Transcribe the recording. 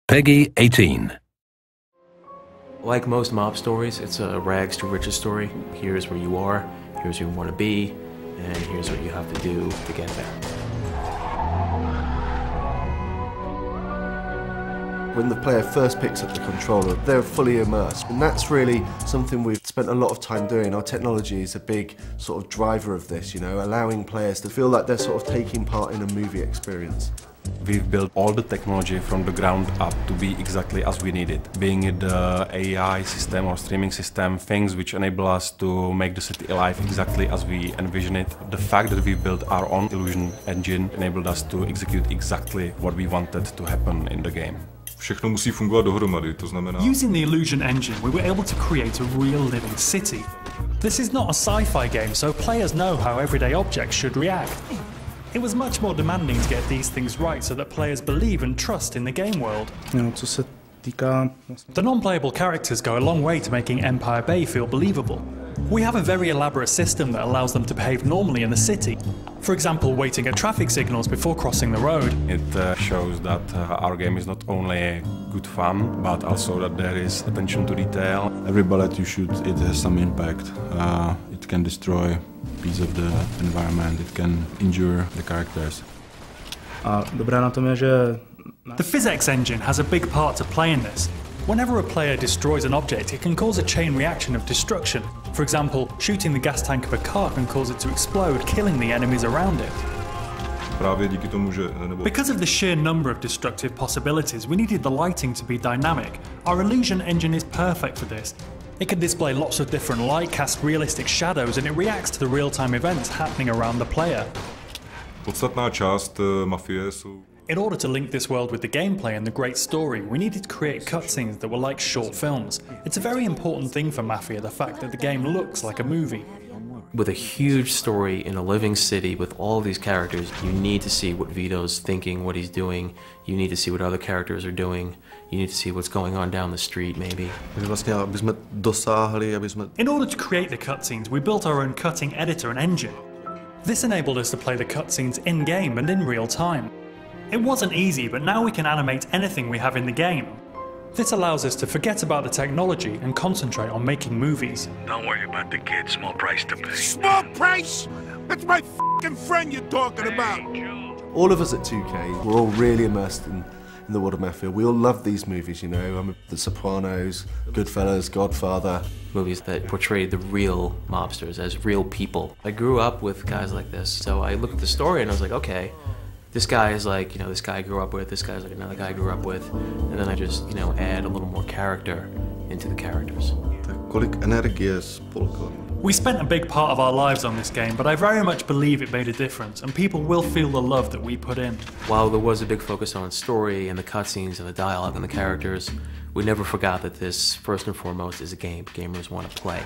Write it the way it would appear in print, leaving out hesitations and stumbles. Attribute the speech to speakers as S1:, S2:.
S1: Peggy 18.
S2: Like most mob stories, it's a rags to riches story. Here's where you are, here's where you want to be, and here's what you have to do to get there.
S3: When the player first picks up the controller, they're fully immersed. And that's really something we've spent a lot of time doing. Our technology is a big sort of driver of this, you know, allowing players to feel like they're sort of taking part in a movie experience.
S4: We've built all the technology from the ground up to be exactly as we need it. Being it the AI system or streaming system, things which enable us to make the city alive exactly as we envision it. The fact that we built our own illusion engine enabled us to execute exactly what we wanted to happen in the game.
S5: Všechno musí fungovat dohromady, to znamená...
S6: Using the illusion engine, we were able to create a real living city. This is not a sci-fi game, so players know how everyday objects should react. It was much more demanding to get these things right so that players believe and trust in the game world. The non-playable characters go a long way to making Empire Bay feel believable. We have a very elaborate system that allows them to behave normally in the city. For example, waiting at traffic signals before crossing the road.
S4: It shows that our game is not only good fun, but also that there is attention to detail.
S7: Every bullet you shoot, it has some impact. It can destroy a piece of the environment, it can injure the characters.
S6: The physics engine has a big part to play in this. Whenever a player destroys an object, it can cause a chain reaction of destruction. For example, shooting the gas tank of a car can cause it to explode, killing the enemies around it. Because of the sheer number of destructive possibilities, we needed the lighting to be dynamic. Our illusion engine is perfect for this. It can display lots of different light, cast realistic shadows, and it reacts to the real-time events happening around the player.
S5: Podstatná část Mafie jsou...
S6: In order to link this world with the gameplay and the great story, we needed to create cutscenes that were like short films. It's a very important thing for Mafia, the fact that the game looks like a movie.
S2: With a huge story in a living city with all these characters, you need to see what Vito's thinking, what he's doing. You need to see what other characters are doing. You need to see what's going on down the street, maybe.
S6: In order to create the cutscenes, we built our own cutting editor and engine. This enabled us to play the cutscenes in-game and in real time. It wasn't easy, but now we can animate anything we have in the game. This allows us to forget about the technology and concentrate on making movies.
S1: Don't worry about the kid, small price to pay.
S8: Small price? That's my f***ing friend you're talking about.
S3: All of us at 2K, we're all really immersed in the world of Mafia. We all love these movies, you know, The Sopranos, Goodfellas, Godfather.
S2: Movies that portrayed the real mobsters as real people. I grew up with guys like this, so I looked at the story and I was like, okay, this guy is like, you know, this guy I grew up with, this guy's like another guy I grew up with, and then I just, you know, add a little more character into the characters.
S6: We spent a big part of our lives on this game, but I very much believe it made a difference, and people will feel the love that we put in.
S2: While there was a big focus on story and the cutscenes and the dialogue and the characters, we never forgot that this, first and foremost, is a game. Gamers want to play.